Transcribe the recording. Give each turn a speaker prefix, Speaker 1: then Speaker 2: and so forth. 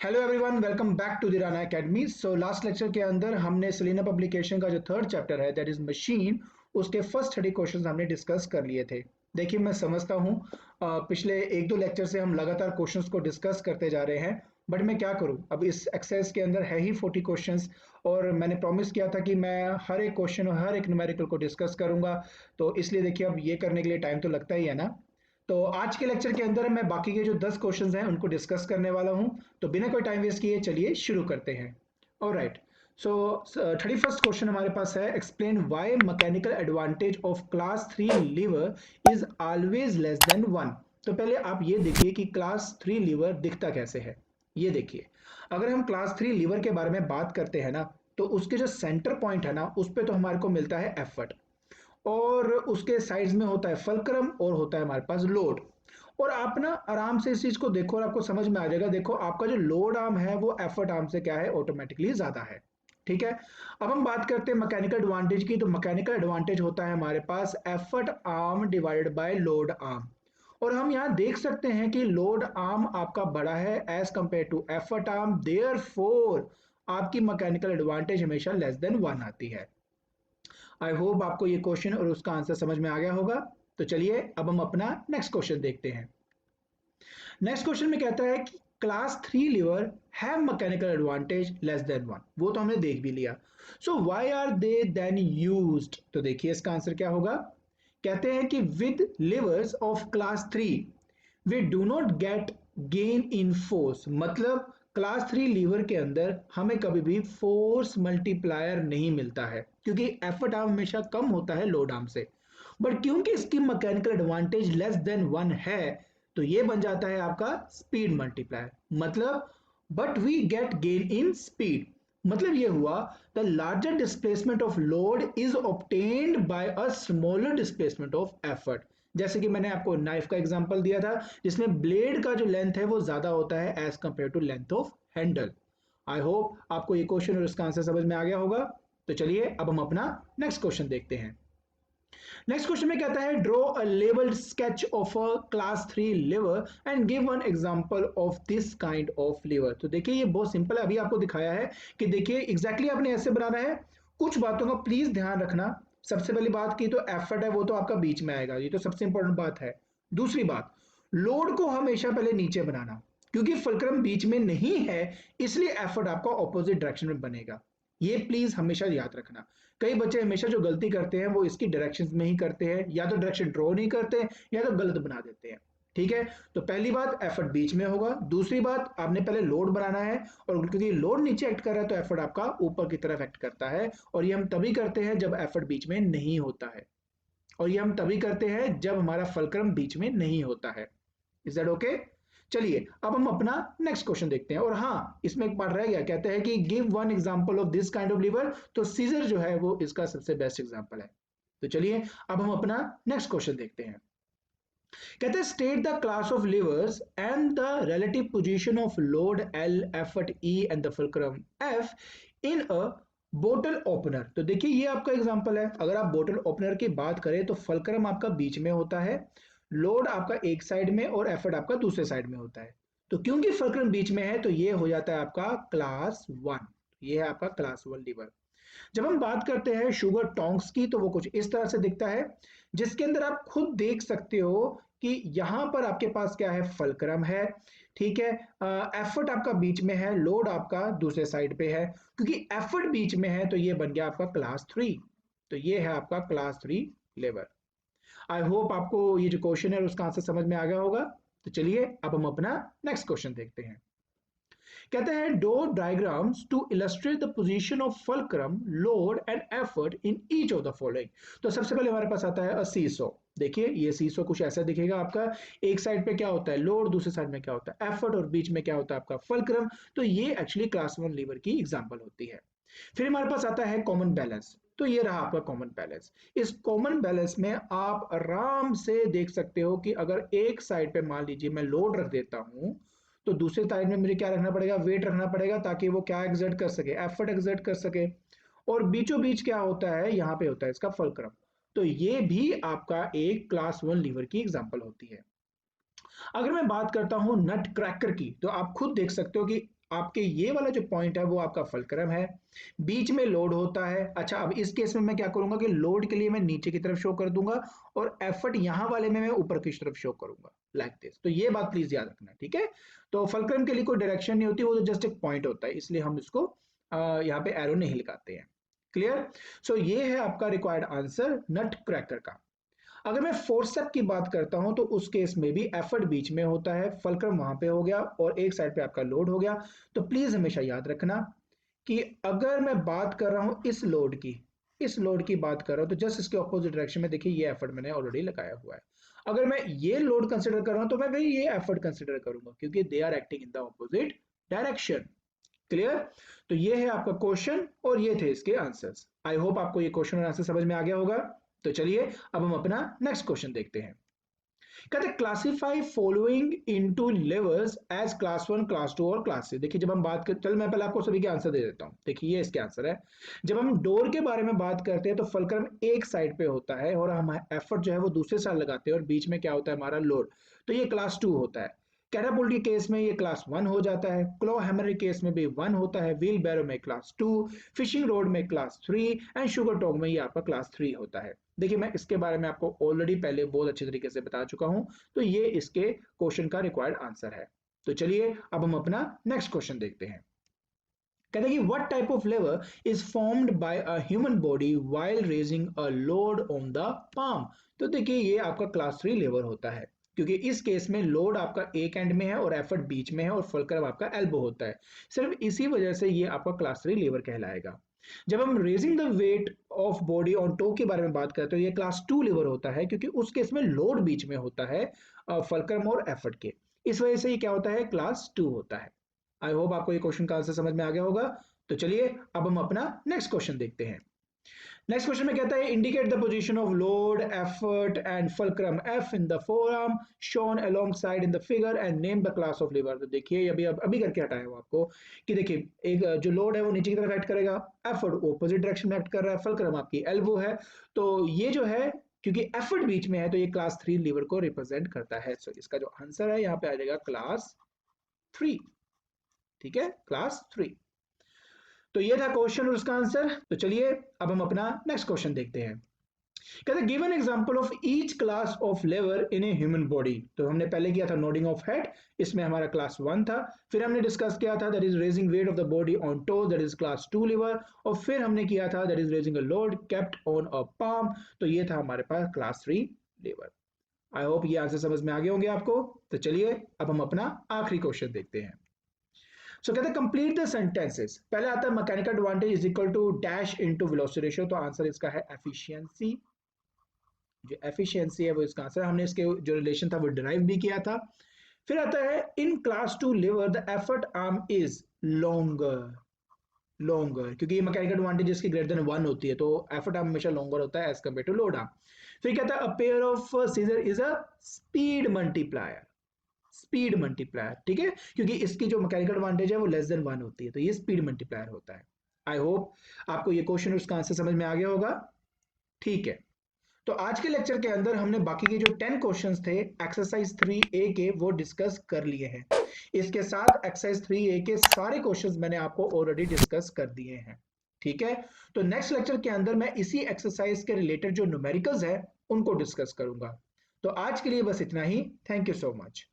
Speaker 1: Hello everyone, welcome back to the Rana academy. So last lecture के अंदर हमने Selina publication का जो थर्ड चैप्टर है दैट इज मशीन, उसके फर्स्ट 30 क्वेश्चंस हमने डिस्कस कर लिए थे। देखिए, मैं समझता हूँ पिछले एक दो लेक्चर से हम लगातार क्वेश्चंस को डिस्कस करते जा रहे हैं, बट मैं क्या करूँ, अब इस एक्सरसाइज के अंदर है ही 40 क्वेश्चंस और मैंने प्रॉमिस किया था कि मैं हर एक क्वेश्चन और हर एक न्यूमेरिकल को डिस्कस करूंगा। तो इसलिए देखिए, अब ये करने के लिए टाइम तो लगता ही है ना। तो आज के लेक्चर के अंदर मैं बाकी के जो 10 क्वेश्चंस हैं उनको डिस्कस करने वाला हूं। तो बिना कोई टाइम वेस्ट किए चलिए शुरू करते हैं। ऑलराइट। सो 31st क्वेश्चन हमारे पास है, explain why mechanical advantage of class 3 lever is always less than 1। तो पहले आप ये देखिए कि क्लास 3 लीवर दिखता कैसे है। ये देखिए, अगर हम क्लास 3 लीवर के बारे में बात करते हैं ना, तो उसके जो सेंटर पॉइंट है ना, उस पे तो हमारे को मिलता है एफर्ट, और उसके साइड्स में होता है फलक्रम और होता है हमारे पास लोड। और आप ना आराम से इस चीज को देखो और आपको समझ में आ जाएगा। देखो, आपका जो लोड आर्म है वो एफर्ट आर्म से क्या है, ऑटोमेटिकली ज्यादा है। ठीक है। अब हम बात करते हैं मैकेनिकल एडवांटेज की। तो मैकेनिकल एडवांटेज होता है हमारे पास effort arm divided by load arm. और हम यहाँ देख सकते हैं कि लोड आर्म आपका बड़ा है as compare to effort arm, therefore आपकी मैकेनिकल एडवांटेज हमेशा लेस देन 1 आती है। आई होप आपको ये क्वेश्चन और उसका आंसर समझ में आ गया होगा। तो चलिए अब हम अपना नेक्स्ट क्वेश्चन देखते हैं। नेक्स्ट क्वेश्चन में कहता है कि class 3 lever have mechanical advantage less than 1। वो तो हमने देख भी लिया। So why are they then used. तो देखिए इसका आंसर क्या होगा। कहते हैं कि with levers of class 3 we do not get gain in force. मतलब क्लास 3 लीवर के अंदर हमें कभी भी फोर्स मल्टीप्लायर नहीं मिलता है, क्योंकि एफर्ट आर्म हमेशा कम होता है लोड आर्म से। बट क्योंकि इसकी मैकेनिकल एडवांटेज लेस देन 1 है, तो ये बन जाता है आपका स्पीड मल्टीप्लायर। मतलब but we get gain in speed. मतलब ये हुआ, the larger displacement of load is obtained by a smaller displacement of effort. जैसे कि मैंने आपको नाइफ का एग्जांपल दिया था, जिसमें ब्लेड का जो लेंथ है वो ज्यादा होता है as compare to length of handle. I hope आपको ये क्वेश्चन और इसका आंसर समझ में आ गया होगा। तो चलिए अब हम अपना नेक्स्ट क्वेश्चन देखते हैं। नेक्स्ट क्वेश्चन में कहता है, draw a labelled sketch of a class 3 lever and give one example of this kind of lever. तो देखिए ये बहुत सिंपल है, अभी आपको दिखाया है कि देखिए एग्जैक्टली आपने ऐसे बनाना है। कुछ बातों का प्लीज ध्यान रखना। सबसे पहली बात की तो एफर्ट है वो तो आपका बीच में आएगा, ये तो सबसे इंपॉर्टेंट बात है। दूसरी बात, लोड को हमेशा पहले नीचे बनाना, क्योंकि फुलक्रम बीच में नहीं है, इसलिए एफर्ट आपका ऑपोजिट डायरेक्शन में बनेगा। ये प्लीज हमेशा याद रखना। कई बच्चे हमेशा जो गलती करते हैं वो इसकी डायरेक्शंस में ही करते हैं, या तो डायरेक्शन ड्रॉ नहीं करते हैं या तो गलत बना देते हैं। ठीक है। तो पहली बात, एफर्ट बीच में होगा। दूसरी बात, आपने पहले लोड बनाना है, और क्योंकि लोड नीचे एक्ट कर रहा है तो एफर्ट आपका ऊपर की तरफ एक्ट करता है। और ये हम तभी करते हैं जब एफर्ट बीच में नहीं होता है, और ये हम तभी करते हैं जब हमारा फलक्रम बीच में नहीं होता है। Is that okay? चलिए अब हम अपना नेक्स्ट क्वेश्चन देखते हैं। और हाँ, इसमें एक पार्ट रह गया, कहते हैं कि give one example of this kind of lever. तो सीजर जो है वो इसका सबसे बेस्ट एग्जांपल है। तो चलिए अब हम अपना नेक्स्ट क्वेश्चन देखते हैं। कहते हैं, state the class of levers and the relative position of load L, effort E and the fulcrum F in a बोतल ओपनर। तो देखिए ये आपका एग्जांपल है। अगर आप बोतल ओपनर की बात करें तो फुलक्रम आपका बीच में होता है, लोड आपका एक साइड में और एफर्ट आपका दूसरे साइड में होता है। तो क्योंकि फुलक्रम बीच में है तो ये हो जाता है आपका क्लास 1। ये है आपका क्लास 1 लीवर। जब हम बात करते हैं शुगर टोंक्स की, तो वो कुछ इस तरह से दिखता है, जिसके अंदर आप खुद देख सकते हो कि यहां पर आपके पास क्या है, फलक्रम है। ठीक है। एफर्ट आपका बीच में है, लोड आपका दूसरे साइड पे है। क्योंकि एफर्ट बीच में है तो ये बन गया आपका क्लास 3। तो ये है आपका क्लास 3 लेवल। आई होप आपको ये जो क्वेश्चन है उसका आंसर समझ में आ गया होगा। तो चलिए अब हम अपना नेक्स्ट क्वेश्चन देखते हैं। कहते हैं, draw diagrams to illustrate the position of fulcrum, load and effort in each of the following. तो सबसे पहले हमारे पास आता है अ सीसो। देखिए ये सीसो कुछ ऐसा दिखेगा आपका। एक साइड पे क्या होता है, लोड, दूसरे साइड में क्या होता है, एफर्ट, और बीच में क्या होता है आपका फुलक्रम। तो ये एक्चुअली क्लास 1 लीवर की एग्जांपल होती है। फिर हमारे पास आता है कॉमन बैलेंस। तो ये रहा आपका कॉमन बैलेंस। इस कॉमन बैलेंस में आप आराम से देख सकते हो कि अगर एक साइड पे मान लीजिए मैं लोड रख देता हूं, तो दूसरे साइड में मुझे क्या रखना पड़ेगा, वेट रखना पड़ेगा, ताकि वो क्या एक्सर्ट कर सके, एफर्ट एक्सर्ट कर सके। और बीचों बीच क्या होता है, यहाँ पे होता है इसका फुलक्रम। तो ये भी आपका एक क्लास 1 लीवर की एग्जांपल होती है। अगर मैं बात करता हूं नट क्रैकर की, तो आप खुद देख सकते हो कि आपके ये वाला जो पॉइंट है वो आपका फलक्रम है, बीच में लोड होता है। अच्छा, अब इस केस में मैं क्या करूंगा कि लोड के लिए मैं नीचे की तरफ शो कर दूंगा और एफर्ट यहां वाले में मैं ऊपर की तरफ शो करूंगा, लाइक दिस। तो ये बात प्लीज याद रखना, ठीक है। तो फलक्रम के लिए कोई डायरेक्शन नहीं होती, वो तो जस्ट एक पॉइंट होता है, इसलिए हम इसको यहाँ पे एरो नहीं लगाते हैं। क्लियर। सो ये है आपका रिक्वायर्ड आंसर नट क्रैकर का। अगर मैं फोर्सेप की बात करता हूं तो उस केस में भी एफर्ट बीच में होता है, फलक्रम वहां पे हो गया और एक साइड पे आपका लोड हो गया। तो प्लीज हमेशा याद रखना कि अगर मैं बात कर रहा हूं इस लोड की बात कर रहा हूं तो जस्ट इसके ऑपोजिट डायरेक्शन में देखिए ये एफर्ट मैंने ऑलरेडी लगाया हुआ है। अगर मैं ये लोड कंसिडर कर रहा हूं तो मैं भी ये एफर्ट कंसिडर करूंगा क्योंकि they are acting in the opposite direction. Clear. तो ये है आपका क्वेश्चन और ये थे इसके आंसर्स। आई होप आपको ये क्वेश्चन और आंसर समझ में आ गया होगा। तो चलिए अब हम अपना नेक्स्ट क्वेश्चन देखते हैं। कहते हैं classify following into levers as class 1, class 2 और क्लास 3। देखिए जब हम बात कर, चल मैं पहले आपको सभी के आंसर दे देता हूं। देखिए ये इसके आंसर है। जब हम डोर के बारे में बात करते हैं तो फलक्रम एक साइड पे होता है और हम एफर्ट जो है वो दूसरे साइड लगाते हैं और बीच में क्या होता है हमारा लोड, तो ये क्लास 2 होता है। कैटापुल्ट के केस में ये क्लास 1 हो जाता है, क्लो हैमर के केस में भी 1 होता है, व्हील बैरो में क्लास 2, फिशिंग रोड में क्लास 3 एंड शुगर टॉग में ये आपका क्लास 3 होता है। देखिए मैं इसके बारे में आपको ऑलरेडी पहले बहुत अच्छे तरीके से बता चुका हूं। तो ये इसके क्वेश्चन का रिक्वायर्ड आंसर है। तो चलिए अब हम अपना नेक्स्ट क्वेश्चन देखते हैं। कहते हैं कि what type of lever is formed by a human body while raising a load on the palm. तो देखिए ये आपका क्लास 3 लेवर होता है क्योंकि इस केस में लोड आपका एक एंड में है और एफर्ट बीच में है और फुलक्रम आपका एल्बो होता है। सिर्फ इसी वजह से ये आपका क्लास 3 लेवर कहलाएगा। जब हम raising the weight of body on toe के बारे में बात करते हैं, ये क्लास 2 लेवर होता है क्योंकि उस केस में लोड बीच में होता है फुलक्रम और एफर्ट के। इस वजह से ये क्या होता है, क्लास 2 होता है। आई होप आपको ये क्वेश्चन का आंसर समझ में आ गया होगा। तो चलिए अब हम अपना नेक्स्ट क्वेश्चन देखते हैं। नेक्स्ट क्वेश्चन में कहता है indicate the position of load effort and fulcrum F in the forearm shown alongside in the figure and name the class of lever. तो देखिए अभी अभी करके हटाया हुआ आपको कि देखिए एक जो लोड है वो नीचे की तरफ एक्ट करेगा, एफर्ट ऑपोजिट डायरेक्शन में एक्ट कर रहा है, फुलक्रम आपकी एल्बो है। तो ये जो है क्योंकि एफर्ट बीच में है तो ये क्लास 3 लीवर को रिप्रेजेंट करता है। सो इसका जो आंसर है यहाँ पे आ जाएगा क्लास 3। ठीक है, क्लास 3। तो ये था क्वेश्चन और उसका आंसर। तो चलिए अब हम अपना नेक्स्ट क्वेश्चन देखते हैं। कहते हैं given example of each class of lever in a human body. तो हमने पहले किया था नोडिंग ऑफ हेड, इसमें हमारा क्लास 1 था। फिर हमने डिस्कस किया था that is raising weight of the body on toe, that is class 2 lever. और फिर हमने किया था that is raising a load kept on a palm, तो ये था हमारे पास क्लास 3 लेवर। आई होप ये आंसर समझ में आ गए होंगे आपको। तो चलिए अब हम अपना आखिरी क्वेश्चन देखते हैं। सो कहते हैं कंप्लीट द सेंटेंसेस। पहले आता है mechanical advantage is equal to dash into velocity ratio. तो आंसर इसका है एफिशिएंसी। जो एफिशिएंसी है वो इसका आंसर। हमने इसके जो रिलेशन था वो डिराइव भी किया था। फिर आता है in class 2 lever the effort arm is longer क्योंकि ये मैकेनिकल एडवांटेज इसकी ग्रेटर देन 1 होती है तो एफर्ट आर्म हमेशा लॉन्गर होता है as compare to load arm. फिर कहता है a pair of scissor is a speed multiplier. Speed multiplier, ठीक है, क्योंकि इसकी जो मैकेनिकल एडवांटेज है वो लेस देन 1 होती है तो ये स्पीड मल्टीप्लायर होता है। आई होप आपको ये क्वेश्चन उसका आंसर समझ में आ गया होगा। ठीक है, तो आज के लेक्चर के अंदर हमने बाकी के जो 10 क्वेश्चंस थे एक्सरसाइज 3A के वो डिस्कस कर लिए हैं। इसके साथ एक्सरसाइज 3A के सारे क्वेश्चंस मैंने आपको ऑलरेडी डिस्कस कर दिए हैं। ठीक है, तो नेक्स्ट लेक्चर के अंदर मैं इसी एक्सरसाइज के रिलेटेड जो न्यूमेरिकल्स है उनको डिस्कस करूंगा। तो आज के लिए बस इतना ही। Thank you so much.